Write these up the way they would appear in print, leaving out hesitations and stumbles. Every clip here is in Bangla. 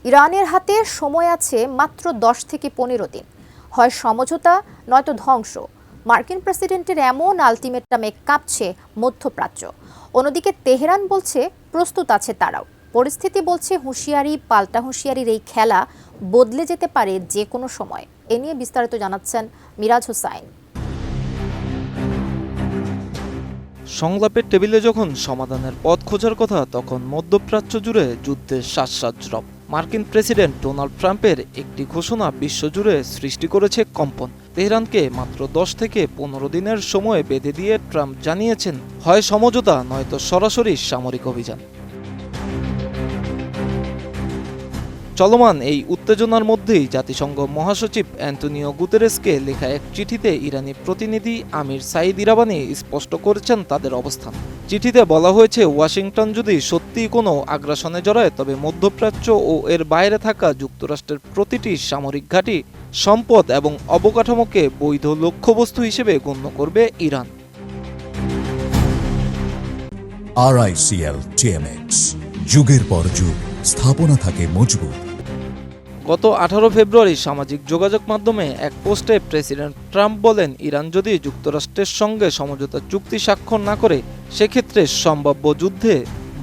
ইরানের হাতে সময় আছে মাত্র 10 থেকে 15 দিন। হয় সমঝোতা নয়তো ধ্বংস। মার্কিন প্রেসিডেন্টের এমন আলটিমেটামে কাঁপছে মধ্যপ্রাচ্য। অন্যদিকে তেহরান বলছে প্রস্তুত আছে তারাও। পরিস্থিতি বলছে হুঁশিয়ারি পাল্টা হুঁশিয়ারির এই খেলা বদলে যেতে পারে যে কোনো সময়। এ নিয়ে বিস্তারিত জানাচ্ছেন মিরাজ হোসাইন। সংলাপের টেবিলে যখন সমাধানের পথ খোঁজার কথা, তখন মধ্যপ্রাচ্য জুড়ে যুদ্ধের শ্বাস রব। মার্কিন প্রেসিডেন্ট ডোনাল্ড ট্রাম্পের একটি ঘোষণা বিশ্বজুড়ে সৃষ্টি করেছে কম্পন। তেহরানকে মাত্র 10 থেকে 15 দিনের সময় বেঁধে দিয়ে ট্রাম্প জানিয়েছেন, হয় সমঝোতা নয়তো সরাসরি সামরিক অভিযান। চলমান এই উত্তেজনার মধ্যেই জাতিসংঘ মহাসচিব অ্যান্টনিও গুতেরেসকে লেখা এক চিঠিতে ইরানি প্রতিনিধি আমির সাইদ ইরাবানি স্পষ্ট করেছেন তাদের অবস্থান। চিঠিতে বলা হয়েছে, ওয়াশিংটন যদি সত্যিই কোনো আগ্রাসনে জড়ায়, তবে মধ্যপ্রাচ্য ও এর বাইরে থাকা যুক্তরাষ্ট্রের প্রতিটি সামরিক ঘাঁটি, সম্পদ এবং অবকাঠামোকে বৈধ লক্ষ্যবস্তু হিসেবে গণ্য করবে ইরান। RICL TMX, যুগের পর যুগ স্থাপনা থাকে মজবুত। গত 18 ফেব্রুয়ারি সামাজিক যোগাযোগ মাধ্যমে এক পোস্টে প্রেসিডেন্ট ট্রাম্প বলেন, ইরান যদি যুক্তরাষ্ট্রের সঙ্গে সমঝোতা চুক্তি স্বাক্ষর না করে, সেক্ষেত্রে সম্ভাব্য যুদ্ধে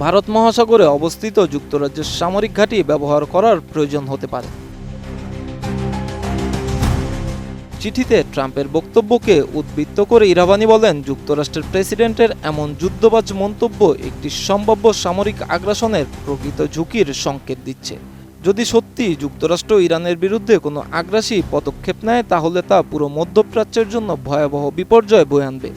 ভারত মহাসাগরে অবস্থিত যুক্তরাজ্যের সামরিক ঘাঁটি ব্যবহার করার প্রয়োজন হতে পারে। চিঠিতে ট্রাম্পের বক্তব্যকে উদ্ধৃত করে ইরাবানি বলেন, যুক্তরাষ্ট্রের প্রেসিডেন্টের এমন যুদ্ধবাজ মন্তব্য একটি সম্ভাব্য সামরিক আগ্রাসনের প্রকৃত ঝুঁকির সংকেত দিচ্ছে। যদি সত্যি যুক্তরাষ্ট্র ইরানের বিরুদ্ধে কোনো আগ্রাসী পদক্ষেপ নেয়, তাহলে তা পুরো মধ্যপ্রাচ্যের জন্য ভয়াবহ বিপর্যয় বয়ে আনবে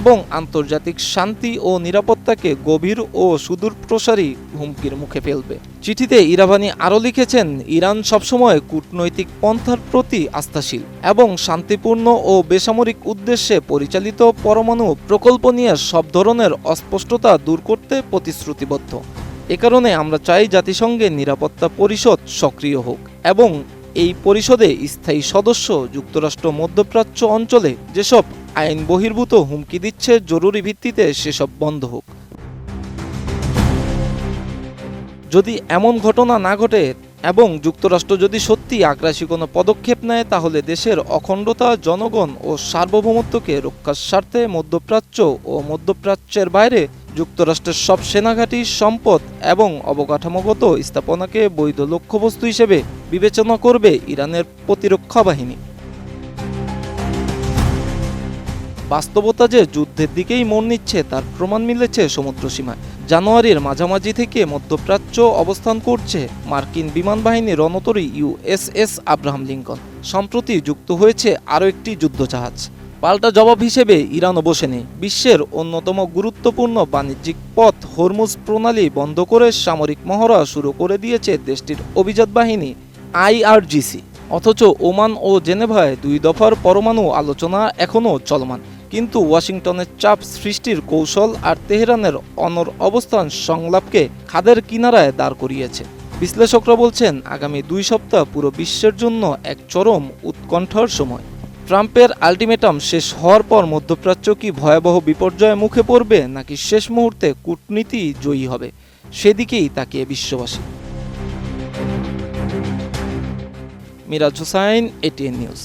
এবং আন্তর্জাতিক শান্তি ও নিরাপত্তাকে গভীর ও সুদূরপ্রসারী হুমকির মুখে ফেলবে। চিঠিতে ইরাবানি আরও লিখেছেন, ইরান সবসময় কূটনৈতিক পন্থার প্রতি আস্থাশীল এবং শান্তিপূর্ণ ও বেসামরিক উদ্দেশ্যে পরিচালিত পরমাণু প্রকল্প নিয়ে সব ধরনের অস্পষ্টতা দূর করতে প্রতিশ্রুতিবদ্ধ। এ কারণে আমরা চাই জাতিসংঘের নিরাপত্তা পরিষদ সক্রিয় হোক এবং এই পরিষদে স্থায়ী সদস্য যুক্তরাষ্ট্র মধ্যপ্রাচ্য অঞ্চলে যেসব আইন বহির্ভূত হুমকি দিচ্ছে, জরুরি ভিত্তিতে সেসব বন্ধ হোক। যদি এমন ঘটনা না ঘটে এবং যুক্তরাষ্ট্র যদি সত্যি আগ্রাসী কোনো পদক্ষেপ নেয়, তাহলে দেশের অখণ্ডতা, জনগণ ও সার্বভৌমত্বকে রক্ষার স্বার্থে মধ্যপ্রাচ্য ও মধ্যপ্রাচ্যের বাইরে যুক্তরাষ্ট্রের সব সেনাঘাঁটি, সম্পদ এবং অবকাঠামোগত স্থাপনাকে বৈধ লক্ষ্যবস্তু হিসেবে বিবেচনা করবে ইরানের প্রতিরক্ষা বাহিনী। বাস্তবতা যে যুদ্ধের দিকেই মন নিচ্ছে, তার প্রমাণ মিলেছে সমুদ্রসীমায়। জানুয়ারির মাঝামাঝি থেকে মধ্যপ্রাচ্য অবস্থান করছে মার্কিন বিমান বাহিনীর রণতরী USS আব্রাহাম লিঙ্কন। সম্প্রতি যুক্ত হয়েছে আরও একটি যুদ্ধজাহাজ। পাল্টা জবাব হিসেবে ইরানও বসে নেই। বিশ্বের অন্যতম গুরুত্বপূর্ণ বাণিজ্যিক পথ হরমুজ প্রণালী বন্ধ করে সামরিক মহড়া শুরু করে দিয়েছে দেশটির অভিজাত বাহিনী IRGC। অথচ ওমান ও জেনেভায় 2 দফার পরমাণু আলোচনা এখনও চলমান। কিন্তু ওয়াশিংটনের চাপ সৃষ্টির কৌশল আর তেহরানের অনড় অবস্থান সংলাপকে খাদের কিনারায় দাঁড় করিয়েছে। বিশ্লেষকরা বলছেন, আগামী 2 সপ্তাহ পুরো বিশ্বের জন্য এক চরম উৎকণ্ঠার সময়। ট্রাম্পের আলটিমেটাম শেষ হওয়ার পর মধ্যপ্রাচ্য কি ভয়াবহ বিপর্যয়ের মুখে পড়বে, নাকি শেষ মুহূর্তে কূটনীতি জয়ী হবে, সেদিকেই তাকিয়ে বিশ্ববাসী। Miraj Hossain, ATN news.